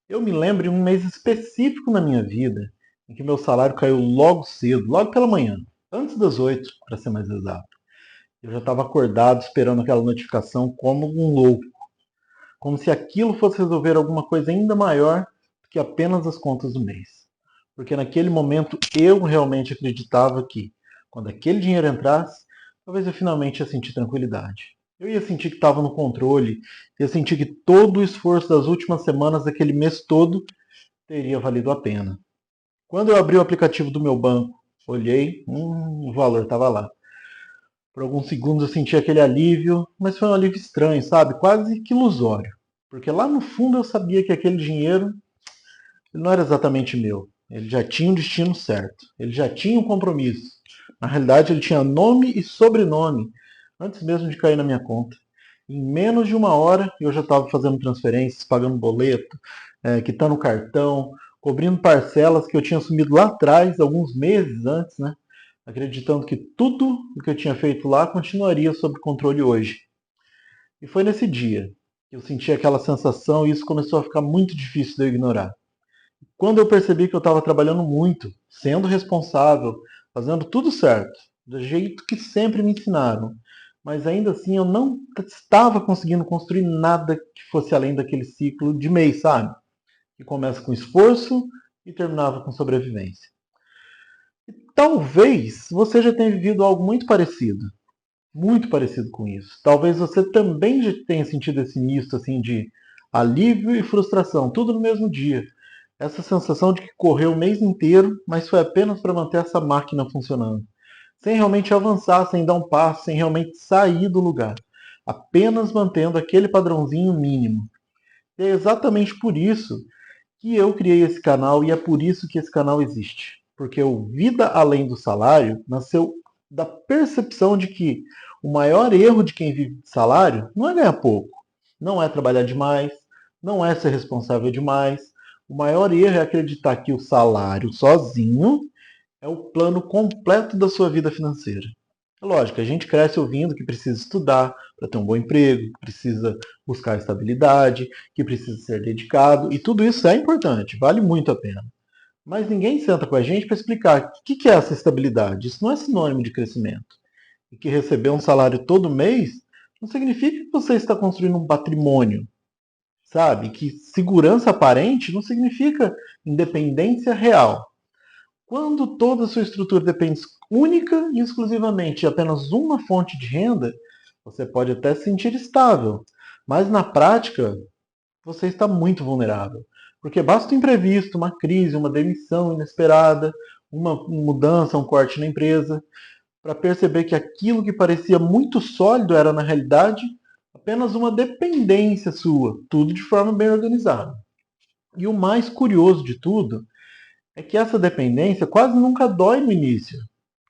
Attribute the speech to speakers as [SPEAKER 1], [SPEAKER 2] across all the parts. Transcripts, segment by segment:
[SPEAKER 1] Eu me lembro de um mês específico na minha vida em que meu salário caiu logo cedo, logo pela manhã, antes das 8, para ser mais exato. Eu já estava acordado esperando aquela notificação como um louco, como se aquilo fosse resolver alguma coisa ainda maior do que apenas as contas do mês. Porque naquele momento eu realmente acreditava que, quando aquele dinheiro entrasse, talvez eu finalmente ia sentir tranquilidade. Eu ia sentir que estava no controle, ia sentir que todo o esforço das últimas semanas daquele mês todo teria valido a pena. Quando eu abri o aplicativo do meu banco, olhei, o valor estava lá. Por alguns segundos eu senti aquele alívio, mas foi um alívio estranho, sabe? Quase que ilusório. Porque lá no fundo eu sabia que aquele dinheiro não era exatamente meu. Ele já tinha um destino certo. Ele já tinha um compromisso. Na realidade, ele tinha nome e sobrenome antes mesmo de cair na minha conta. Em menos de uma hora eu já estava fazendo transferências, pagando boleto, quitando cartão, cobrindo parcelas que eu tinha assumido lá atrás, alguns meses antes, né? Acreditando que tudo o que eu tinha feito lá continuaria sob controle hoje. E foi nesse dia que eu senti aquela sensação e isso começou a ficar muito difícil de eu ignorar. Quando eu percebi que eu estava trabalhando muito, sendo responsável, fazendo tudo certo, do jeito que sempre me ensinaram, mas ainda assim eu não estava conseguindo construir nada que fosse além daquele ciclo de mês, sabe? Que começa com esforço e terminava com sobrevivência. Talvez você já tenha vivido algo muito parecido com isso. Talvez você também já tenha sentido esse misto assim de alívio e frustração, tudo no mesmo dia. Essa sensação de que correu o mês inteiro, mas foi apenas para manter essa máquina funcionando. Sem realmente avançar, sem dar um passo, sem realmente sair do lugar. Apenas mantendo aquele padrãozinho mínimo. E é exatamente por isso que eu criei esse canal e é por isso que esse canal existe. Porque o Vida Além do Salário nasceu da percepção de que o maior erro de quem vive de salário não é ganhar pouco, não é trabalhar demais, não é ser responsável demais. O maior erro é acreditar que o salário sozinho é o plano completo da sua vida financeira. É lógico, a gente cresce ouvindo que precisa estudar para ter um bom emprego, que precisa buscar estabilidade, que precisa ser dedicado, e tudo isso é importante, vale muito a pena. Mas ninguém senta com a gente para explicar o que é essa estabilidade. Isso não é sinônimo de crescimento. E que receber um salário todo mês não significa que você está construindo um patrimônio, sabe? Que segurança aparente não significa independência real. Quando toda a sua estrutura depende única e exclusivamente de apenas uma fonte de renda, você pode até se sentir estável, mas na prática você está muito vulnerável. Porque basta um imprevisto, uma crise, uma demissão inesperada, uma mudança, um corte na empresa, para perceber que aquilo que parecia muito sólido era, na realidade, apenas uma dependência sua, tudo de forma bem organizada. E o mais curioso de tudo é que essa dependência quase nunca dói no início.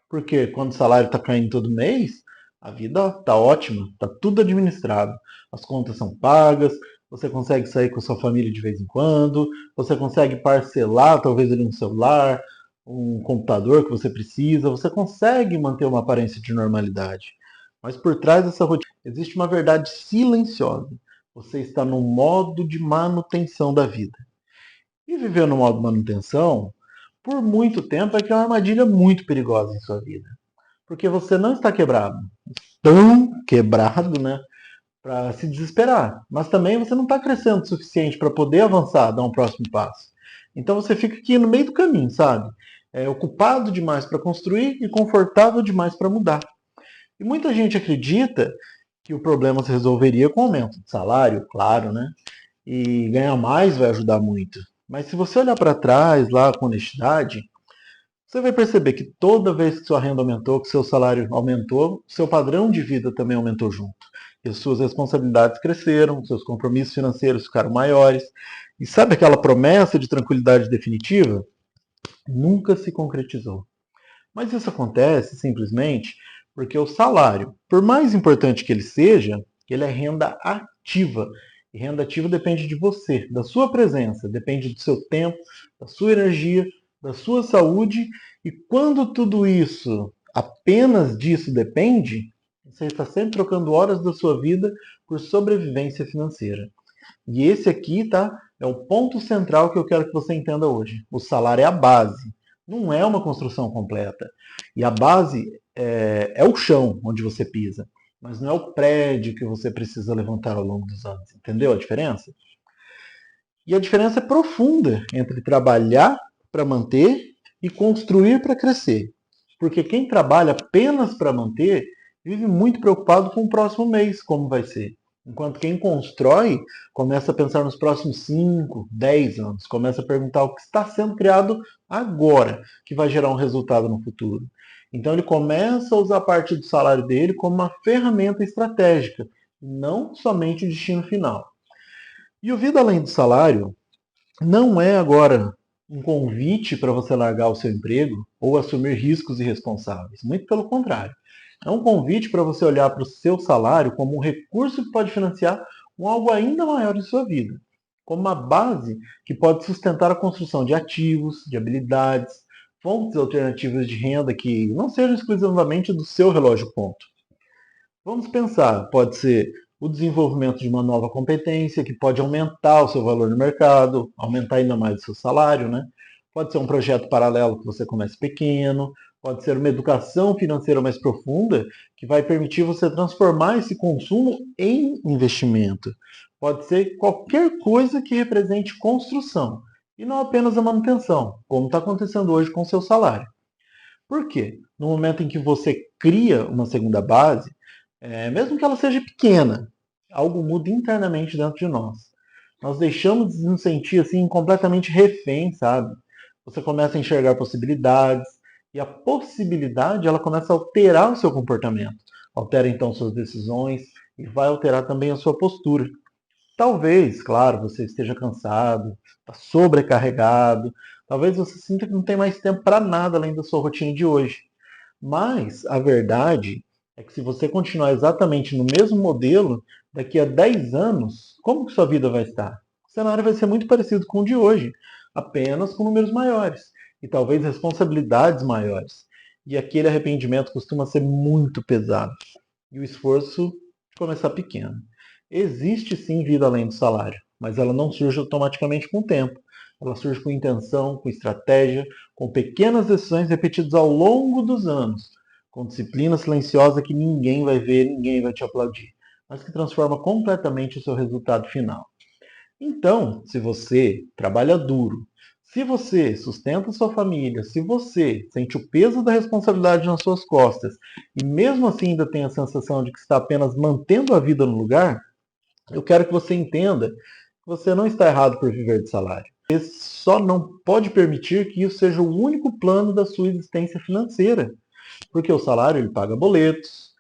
[SPEAKER 1] Porque quando o salário está caindo todo mês, a vida está ótima, está tudo administrado. As contas são pagas, você consegue sair com a sua família de vez em quando, você consegue parcelar talvez ali um celular, um computador que você precisa, você consegue manter uma aparência de normalidade. Mas por trás dessa rotina existe uma verdade silenciosa. Você está no modo de manutenção da vida. E viver no modo manutenção, por muito tempo, é que é uma armadilha muito perigosa em sua vida. Porque você não está quebrado, tão quebrado, né, para se desesperar. Mas também você não está crescendo o suficiente para poder avançar, dar um próximo passo. Então você fica aqui no meio do caminho, sabe? É ocupado demais para construir e confortável demais para mudar. E muita gente acredita que o problema se resolveria com aumento de salário, claro, né? E ganhar mais vai ajudar muito. Mas se você olhar para trás lá com honestidade, você vai perceber que toda vez que sua renda aumentou, que seu salário aumentou, seu padrão de vida também aumentou junto. E as suas responsabilidades cresceram, seus compromissos financeiros ficaram maiores. E sabe aquela promessa de tranquilidade definitiva? Nunca se concretizou. Mas isso acontece simplesmente porque o salário, por mais importante que ele seja, ele é renda ativa. E renda ativa depende de você, da sua presença, depende do seu tempo, da sua energia, da sua saúde. E quando tudo isso, apenas disso depende, você está sempre trocando horas da sua vida por sobrevivência financeira. E esse aqui, tá? é o ponto central que eu quero que você entenda hoje. O salário é a base, não é uma construção completa. E a base é o chão onde você pisa, mas não é o prédio que você precisa levantar ao longo dos anos. Entendeu a diferença? E a diferença é profunda entre trabalhar para manter e construir para crescer. Porque quem trabalha apenas para manter vive muito preocupado com o próximo mês, como vai ser. Enquanto quem constrói começa a pensar nos próximos 5, 10 anos, começa a perguntar o que está sendo criado agora, que vai gerar um resultado no futuro. Então ele começa a usar parte do salário dele como uma ferramenta estratégica, não somente o destino final. E o Vida Além do Salário não é agora um convite para você largar o seu emprego ou assumir riscos irresponsáveis. Muito pelo contrário. É um convite para você olhar para o seu salário como um recurso que pode financiar um algo ainda maior em sua vida. Como uma base que pode sustentar a construção de ativos, de habilidades, fontes alternativas de renda que não sejam exclusivamente do seu relógio ponto. Vamos pensar, pode ser o desenvolvimento de uma nova competência que pode aumentar o seu valor no mercado, aumentar ainda mais o seu salário, né? Pode ser um projeto paralelo que você comece pequeno, pode ser uma educação financeira mais profunda que vai permitir você transformar esse consumo em investimento. Pode ser qualquer coisa que represente construção e não apenas a manutenção, como está acontecendo hoje com o seu salário. Por quê? No momento em que você cria uma segunda base, mesmo que ela seja pequena, algo muda internamente dentro de nós. Nós deixamos de nos sentir assim completamente reféns, sabe? Você começa a enxergar possibilidades e a possibilidade ela começa a alterar o seu comportamento, altera então suas decisões e vai alterar também a sua postura. Talvez, claro, você esteja cansado, está sobrecarregado, talvez você sinta que não tem mais tempo para nada além da sua rotina de hoje. Mas a verdade é que se você continuar exatamente no mesmo modelo, daqui a 10 anos, como que sua vida vai estar? O cenário vai ser muito parecido com o de hoje, apenas com números maiores e talvez responsabilidades maiores. E aquele arrependimento costuma ser muito pesado e o esforço começar pequeno. Existe sim vida além do salário, mas ela não surge automaticamente com o tempo. Ela surge com intenção, com estratégia, com pequenas decisões repetidas ao longo dos anos, com disciplina silenciosa que ninguém vai ver, ninguém vai te aplaudir, mas que transforma completamente o seu resultado final. Então, se você trabalha duro, se você sustenta sua família, se você sente o peso da responsabilidade nas suas costas e mesmo assim ainda tem a sensação de que está apenas mantendo a vida no lugar, eu quero que você entenda que você não está errado por viver de salário. Você só não pode permitir que isso seja o único plano da sua existência financeira. Porque o salário ele paga boletos,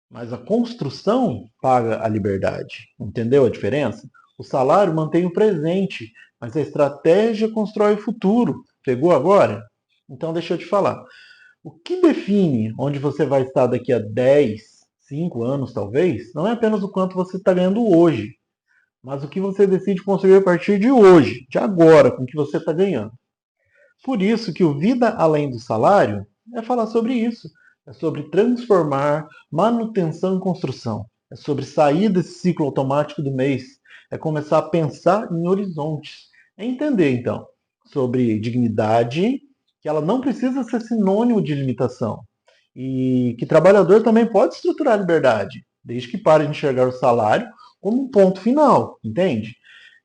[SPEAKER 1] mas a construção paga a liberdade. Entendeu a diferença? O salário mantém o presente, mas a estratégia constrói o futuro. Pegou agora? Então deixa eu te falar. O que define onde você vai estar daqui a 10, 5 anos talvez, não é apenas o quanto você está ganhando hoje, mas o que você decide construir a partir de hoje, de agora, com o que você está ganhando. Por isso que o Vida Além do Salário é falar sobre isso. É sobre transformar manutenção em construção. É sobre sair desse ciclo automático do mês. É começar a pensar em horizontes. É entender, então, sobre dignidade, que ela não precisa ser sinônimo de limitação. E que trabalhador também pode estruturar a liberdade, desde que pare de enxergar o salário como um ponto final, entende?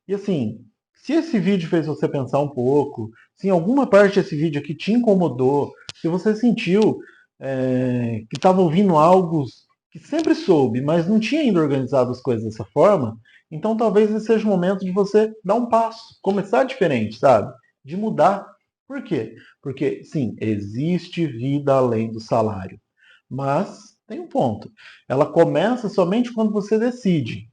[SPEAKER 1] E assim, se esse vídeo fez você pensar um pouco, se em alguma parte desse vídeo aqui te incomodou, se você sentiu que estava ouvindo algo que sempre soube, mas não tinha ainda organizado as coisas dessa forma, então talvez esse seja o momento de você dar um passo, começar diferente, sabe? De mudar. Por quê? Porque, sim, existe vida além do salário. Mas tem um ponto. Ela começa somente quando você decide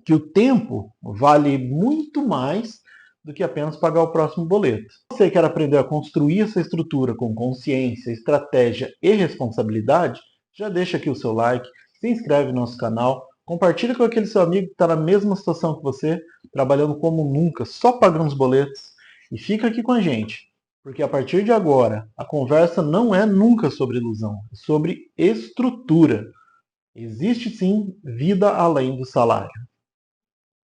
[SPEAKER 1] que o tempo vale muito mais do que apenas pagar o próximo boleto. Se você quer aprender a construir essa estrutura com consciência, estratégia e responsabilidade, já deixa aqui o seu like, se inscreve no nosso canal, compartilha com aquele seu amigo que está na mesma situação que você, trabalhando como nunca, só pagando os boletos, e fica aqui com a gente, porque a partir de agora, a conversa não é nunca sobre ilusão, é sobre estrutura. Existe sim vida além do salário.